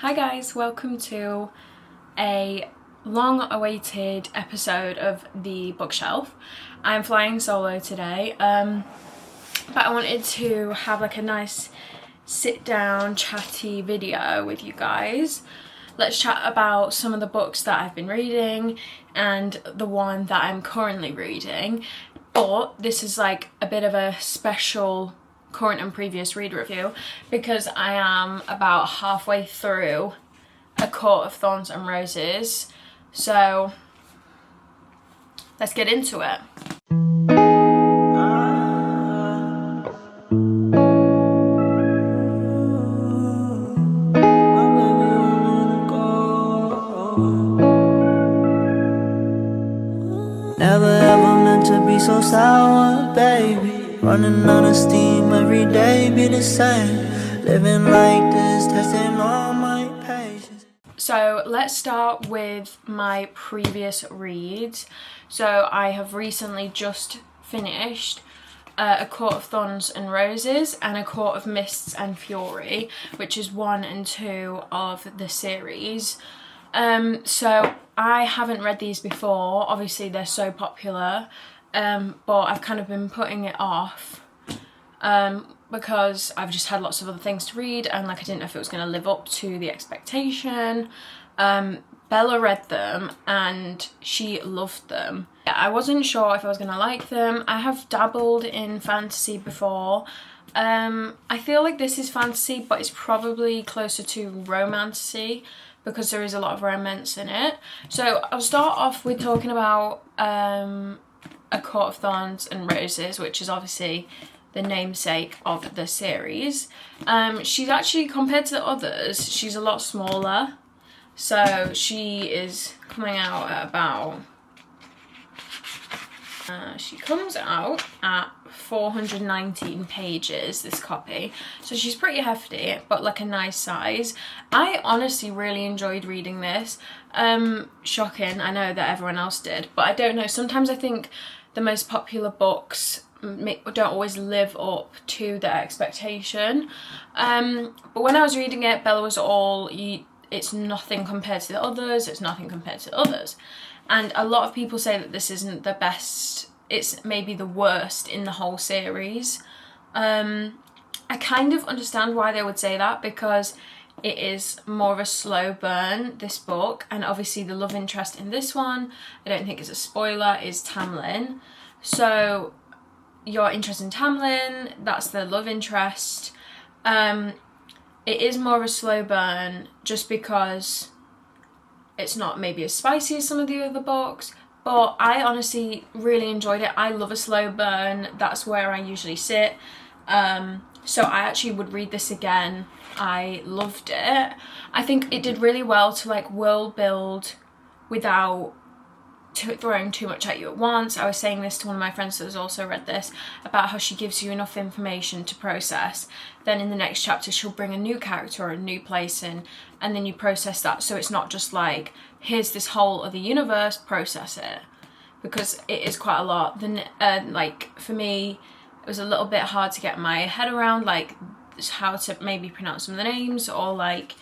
Hi guys, welcome to a long-awaited episode of The Bookshelf. I'm flying solo today, but I wanted to have like a nice sit-down chatty video with you guys. Let's chat about some of the books that I've been reading and the one that I'm currently reading. But this is like a bit of a special current and previous read review because I am about halfway through A Court of Thorns and Roses. So let's get into it. Never ever meant to be so sour, baby. Running out of steam every day, be the same. Living like this, testing all my patience. So let's start with my previous reads. So I have recently just finished A Court of Thorns and Roses and A Court of Mists and Fury, which is 1 and 2 of the series. So I haven't read these before, obviously they're so popular, but I've kind of been putting it off because I've just had lots of other things to read and like I didn't know if it was going to live up to the expectation. Bella read them and she loved them. I wasn't sure if I was going to like them. I have dabbled in fantasy before. I feel like this is fantasy, but it's probably closer to romantasy because there is a lot of romance in it. So I'll start off with talking about A Court of Thorns and Roses, which is obviously the namesake of the series. She's actually, compared to the others, she's a lot smaller. So she is coming out at about, she comes out at 419 pages, this copy. So she's pretty hefty, but like a nice size. I honestly really enjoyed reading this. Shocking, I know that everyone else did, but I don't know. Sometimes I think the most popular books don't always live up to their expectation. But when I was reading it, Bella was all, it's nothing compared to the others, it's nothing compared to the others. And a lot of people say that this isn't the best, it's maybe the worst in the whole series. I kind of understand why they would say that because it is more of a slow burn, this book, and obviously the love interest in this one, I don't think it's a spoiler, is Tamlin. So you're interested in Tamlin, that's the love interest. It is more of a slow burn just because it's not maybe as spicy as some of the other books, but I honestly really enjoyed it. I love a slow burn, that's where I usually sit. So I actually would read this again. I loved it. I think it did really well to like world build without throwing too much at you at once. I was saying this to one of my friends that has also read this about how she gives you enough information to process, then in the next chapter she'll bring a new character or a new place in, and then you process that. So it's not just like here's this whole other universe, process it, because it is quite a lot. Then like for me it was a little bit hard to get my head around like how to maybe pronounce some of the names or like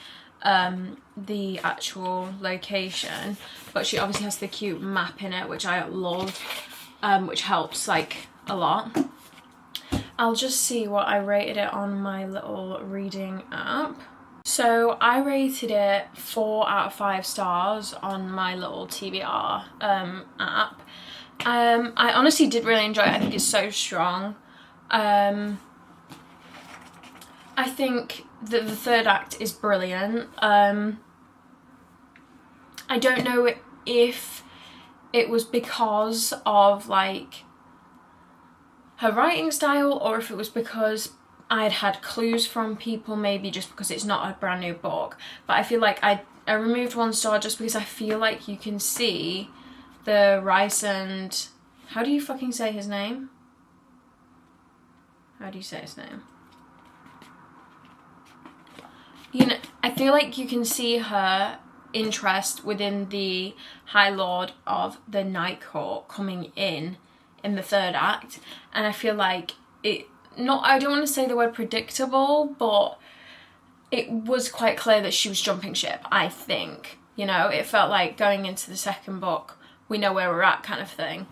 the actual location, but she obviously has the cute map in it, which I love, which helps like a lot. I'll just see what I rated it on my little reading app. So I rated it 4 out of 5 stars on my little TBR app. I honestly did really enjoy it. I think it's so strong. I think that the third act is brilliant. I don't know if it was because of like her writing style or if it was because I'd had clues from people, maybe just because it's not a brand new book. But I feel like I removed 1 star just because I feel like you can see the rice and... How do you fucking say his name? How do you say his name? You know, I feel like you can see her interest within the High Lord of the Night Court coming in the third act, and I feel like it, not, I don't want to say the word predictable, but it was quite clear that she was jumping ship, I think. You know, it felt like going into the second book, we know where we're at kind of thing.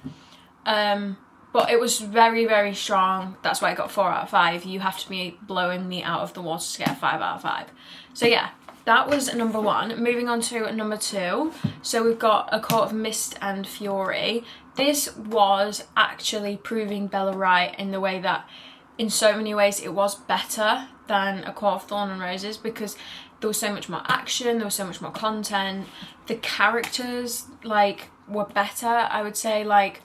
But it was very, very strong. That's why I got 4 out of 5. You have to be blowing me out of the water to get a 5 out of 5. So yeah, that was number 1. Moving on to number 2. So we've got A Court of Mist and Fury. This was actually proving Bella right in the way that in so many ways it was better than A Court of Thorn and Roses, because there was so much more action, there was so much more content. The characters, like, were better, I would say, like,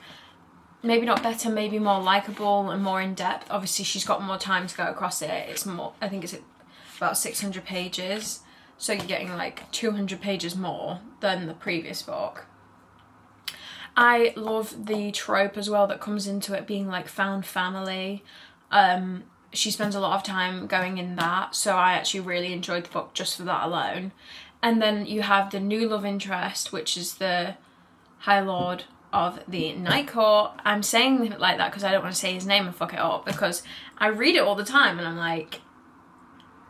maybe not better, maybe more likeable and more in-depth. Obviously, she's got more time to go across it. It's more, I think it's about 600 pages. So you're getting like 200 pages more than the previous book. I love the trope as well that comes into it being like found family. She spends a lot of time going in that, so I actually really enjoyed the book just for that alone. And then you have the new love interest, which is the High Lord of the Night Court. I'm saying it like that because I don't want to say his name and fuck it up, because I read it all the time and I'm like,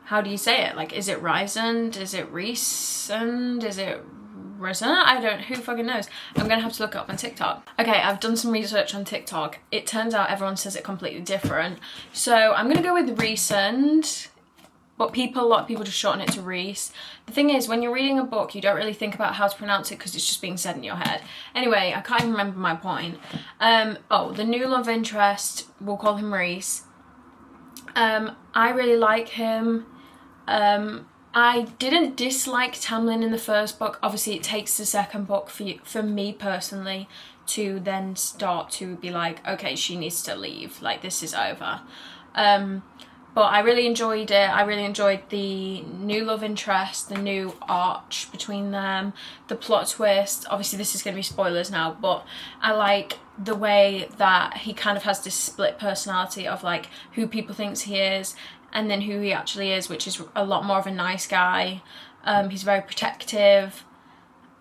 how do you say it? Like, is it Rysand? Is it Rysand? Is it Rysand? who fucking knows? I'm gonna have to look it up on TikTok. Okay, I've done some research on TikTok. It turns out everyone says it completely different. So I'm gonna go with Rysand, but a lot of people just shorten it to Reese. The thing is, when you're reading a book, you don't really think about how to pronounce it because it's just being said in your head. Anyway, I can't even remember my point. The new love interest, we'll call him Reese. I really like him. I didn't dislike Tamlin in the first book. Obviously, it takes the second book for me personally to then start to be like, okay, she needs to leave. Like, this is over. But I really enjoyed it. I really enjoyed the new love interest, the new arch between them, the plot twist. Obviously, this is going to be spoilers now, but I like the way that he kind of has this split personality of like who people thinks he is and then who he actually is, which is a lot more of a nice guy. He's very protective.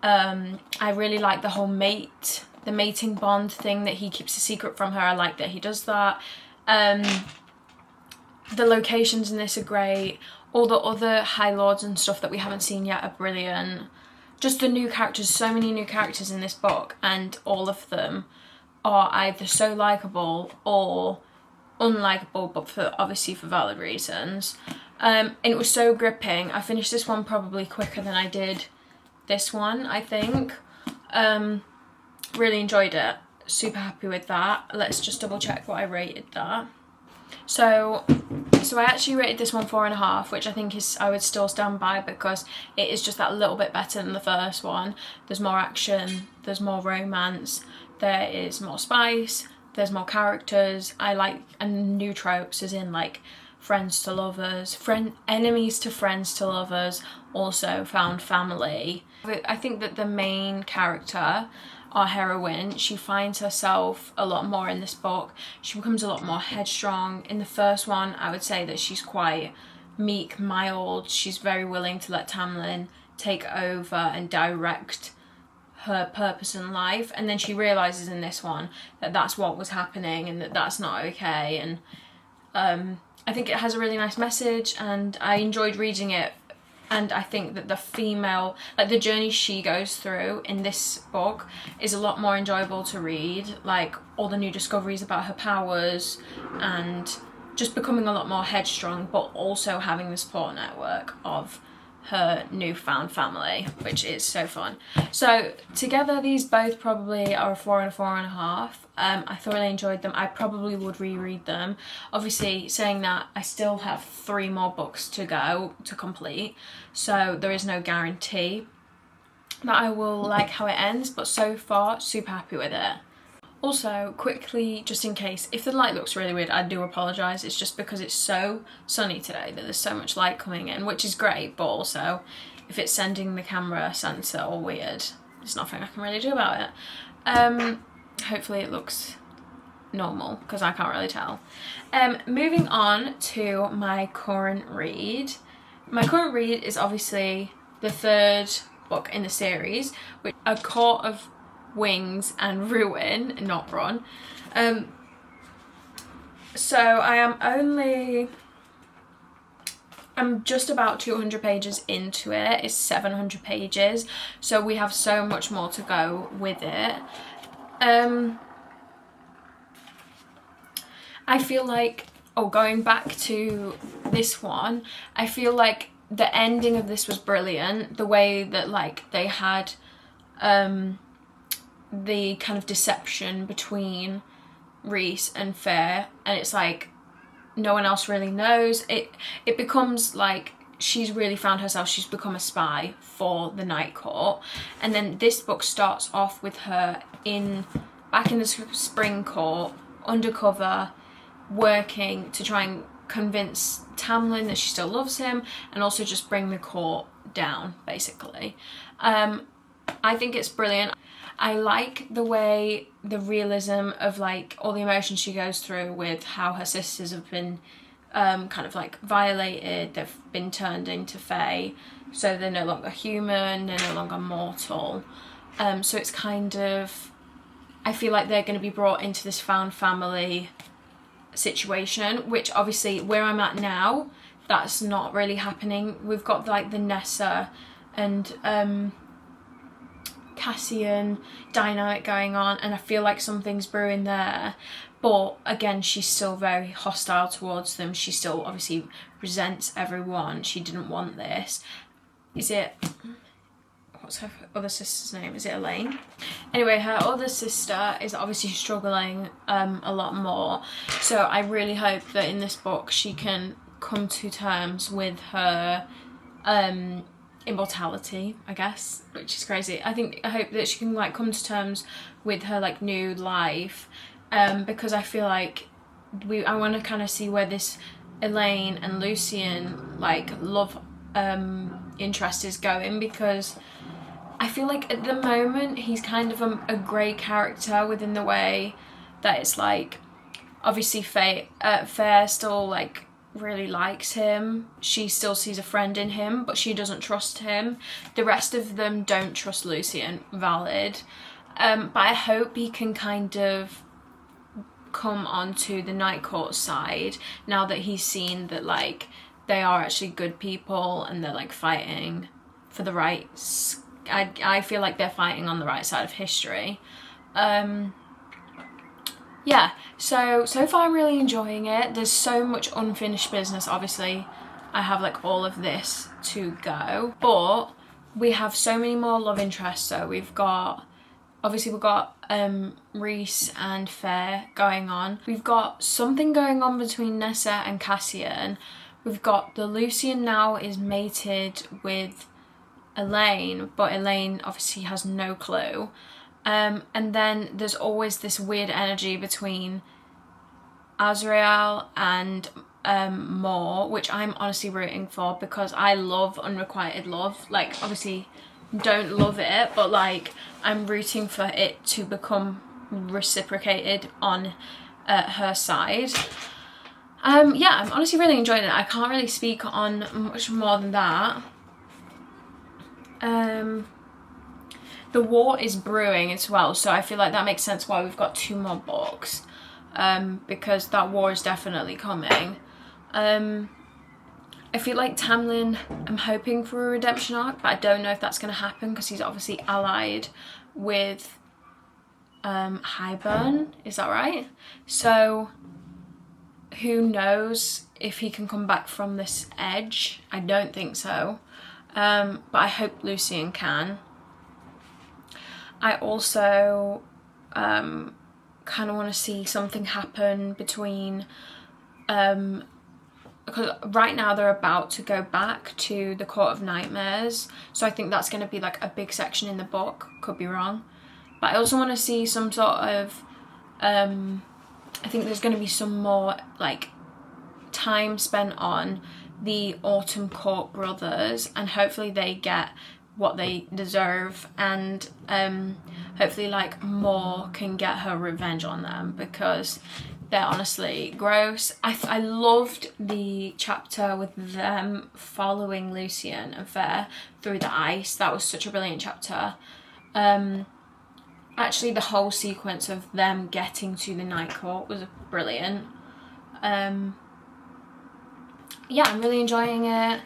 I really like the whole the mating bond thing that he keeps a secret from her. I like that he does that. The locations in this are great. All the other High Lords and stuff that we haven't seen yet are brilliant. Just the new characters, so many new characters in this book, and all of them are either so likeable or unlikable, but obviously for valid reasons. And it was so gripping. I finished this one probably quicker than I did this one, I think. Really enjoyed it. Super happy with that. Let's just double check what I rated that. So I actually rated this one 4.5, which I think I would still stand by, because it is just that little bit better than the first one. There's more action, there's more romance, there is more spice, there's more characters. And new tropes, as in like friends to lovers, enemies to friends to lovers, also found family. I think that the main character, our heroine, she finds herself a lot more in this book. She becomes a lot more headstrong. In the first one, I would say that she's quite meek, mild. She's very willing to let Tamlin take over and direct her purpose in life. And then she realises in this one that that's what was happening and that that's not okay. And I think it has a really nice message, and I enjoyed reading it. And I think that the journey she goes through in this book is a lot more enjoyable to read. Like, all the new discoveries about her powers and just becoming a lot more headstrong, but also having the support network of her newfound family, which is so fun. So together, these both probably are a 4 and a 4.5. I thoroughly enjoyed them. I probably would reread them. Obviously, saying that, I still have 3 more books to go to complete, so there is no guarantee that I will like how it ends, but so far, super happy with it. Also, quickly, just in case, if the light looks really weird, I do apologise. It's just because it's so sunny today that there's so much light coming in, which is great, but also, if it's sending the camera sensor all weird, there's nothing I can really do about it. Hopefully it looks normal, because I can't really tell. Moving on to my current read. My current read is obviously the 3rd book in the series, which is A Court of Wings and Ruin, not Ron. So I am only I'm just about 200 pages into it. It's 700 pages, so we have so much more to go with it. I feel like, going back to this one, I feel like the ending of this was brilliant. The way that like they had the kind of deception between Reese and Fair, and it's like no one else really knows. It becomes like she's really found herself, she's become a spy for the Night Court. And then this book starts off with her back in the Spring Court, undercover, working to try and convince Tamlin that she still loves him, and also just bring the court down, basically. I think it's brilliant. I like the way, the realism of like all the emotions she goes through with how her sisters have been kind of like violated, they've been turned into fae, so they're no longer human, they're no longer mortal. So it's kind of, I feel like they're going to be brought into this found family situation, which obviously where I'm at now, that's not really happening. We've got like the Nessa and Cassian dynamic going on, and I feel like something's brewing there. But again, she's still very hostile towards them. She still obviously resents everyone. She didn't want this. What's her other sister's name? Is it Elaine? Anyway, her other sister is obviously struggling a lot more. So I really hope that in this book she can come to terms with her immortality, I guess, which is crazy. I hope that she can like come to terms with her like new life, because I feel like I want to kind of see where this Elaine and Lucien like love interest is going, because I feel like at the moment he's kind of a grey character within the way that it's like obviously Fair still like really likes him, she still sees a friend in him, but she doesn't trust him. The rest of them don't trust Lucien, valid. But I hope he can kind of come onto the Night Court side now that he's seen that like they are actually good people and they're like fighting for the rights. I feel like they're fighting on the right side of history. Yeah, so far I'm really enjoying it. There's so much unfinished business. Obviously I have like all of this to go, but we have so many more love interests. So we've got Reese and Fair going on. We've got something going on between Nessa and Cassian. We've got the Lucien now is mated with Elaine, but Elaine obviously has no clue. And then there's always this weird energy between Azrael and Moore, which I'm honestly rooting for, because I love unrequited love. Like obviously don't love it, but like I'm rooting for it to become reciprocated on her side. Yeah, I'm honestly really enjoying it. I can't really speak on much more than that. The war is brewing as well, so I feel like that makes sense why we've got 2 more books, because that war is definitely coming. I feel like Tamlin, I'm hoping for a redemption arc, but I don't know if that's going to happen because he's obviously allied with Highburn, is that right? So who knows if he can come back from this edge. I don't think so, but I hope Lucien can. I also kind of want to see something happen between, because right now they're about to go back to the Court of Nightmares, so I think that's going to be like a big section in the book, could be wrong. But I also want to see some sort of, I think there's going to be some more like time spent on the Autumn Court brothers, and hopefully they get what they deserve, and hopefully like Moore can get her revenge on them, because they're honestly gross. I loved the chapter with them following Lucien and Fair through the ice. That was such a brilliant chapter. Actually the whole sequence of them getting to the Night Court was brilliant. yeah, I'm really enjoying it.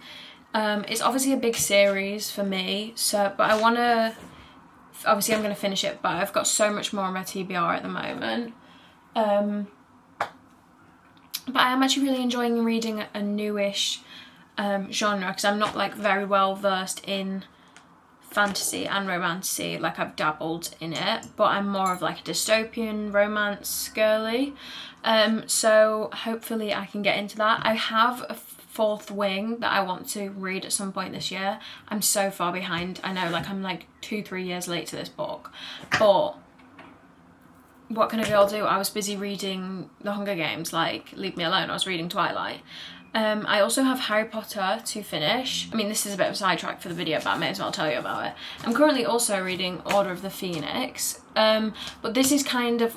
It's obviously a big series for me, so but I want to, obviously I'm going to finish it, but I've got so much more on my TBR at the moment. But I am actually really enjoying reading a newish genre, because I'm not like very well versed in fantasy and romantasy. Like, I've dabbled in it, but I'm more of like a dystopian romance girly. So hopefully I can get into that. I have a Fourth Wing that I want to read at some point this year. I'm so far behind. I know, like, I'm like 2-3 years late to this book, but what can a girl do? I was busy reading The Hunger Games, like, leave me alone. I was reading Twilight. I also have Harry Potter to finish. I mean, this is a bit of a sidetrack for the video, but I may as well tell you about it. I'm currently also reading Order of the Phoenix, but this is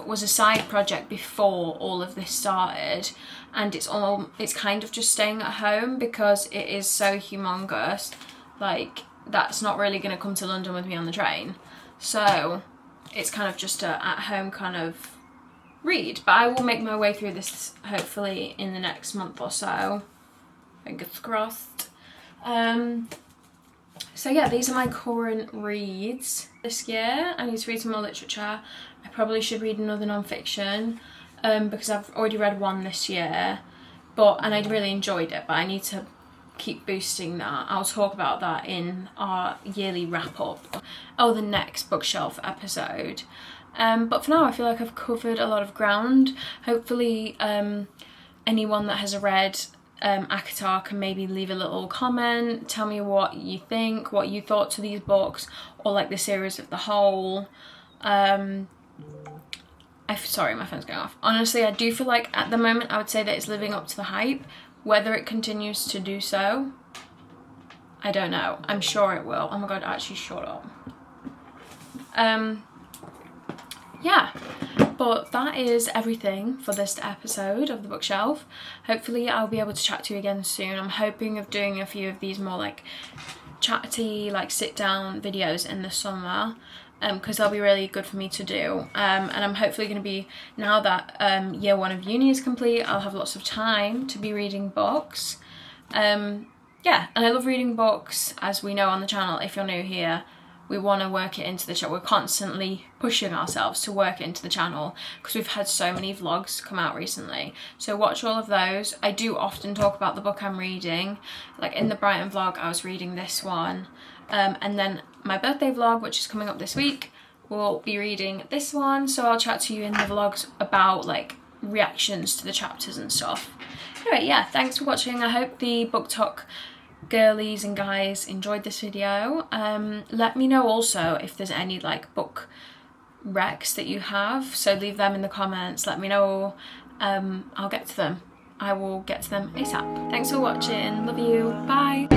was a side project before all of this started, and it's kind of just staying at home because it is so humongous. Like, that's not really going to come to London with me on the train, so it's kind of just a at-home kind of read. But I will make my way through this hopefully in the next month or so. Fingers crossed. So yeah, these are my current reads this year. I need to read some more literature. I probably should read another non-fiction because I've already read one this year, and I really enjoyed it, but I need to keep boosting that. I'll talk about that in our yearly wrap-up, the next bookshelf episode. But for now, I feel like I've covered a lot of ground. Hopefully anyone that has read acotar can maybe leave a little comment, tell me what you think, what you thought to these books, or like the series of the whole. Sorry, my phone's going off. Honestly, I do feel like at the moment I would say that it's living up to the hype. Whether it continues to do so, I don't know. I'm sure it will. Oh my god, actually shut up. Yeah, but that is everything for this episode of the bookshelf. Hopefully I'll be able to chat to you again soon. I'm hoping of doing a few of these more like chatty, like sit down videos in the summer, because they'll be really good for me to do. And I'm hopefully going to be, now that year one of uni is complete, I'll have lots of time to be reading books. Yeah, and I love reading books, as we know on the channel. If you're new here, we want to work it into the channel. We're constantly pushing ourselves to work it into the channel because we've had so many vlogs come out recently. So watch all of those. I do often talk about the book I'm reading. Like in the Brighton vlog, I was reading this one. And then my birthday vlog, which is coming up this week, will be reading this one. So I'll chat to you in the vlogs about like reactions to the chapters and stuff. Anyway, yeah, thanks for watching. I hope the book talk girlies and guys enjoyed this video. Let me know also if there's any like book recs that you have, so leave them in the comments. Let me know. I'll get to them. I will get to them ASAP. Thanks for watching. Love you. Bye.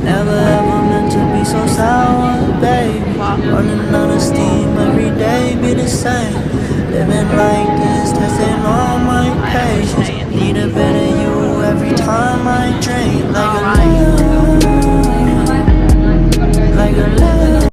Never ever meant to be so sour, baby. Running out of steam every day, be the same. Living like this, testing all my patience. Need a bit of you every time I drink. Like a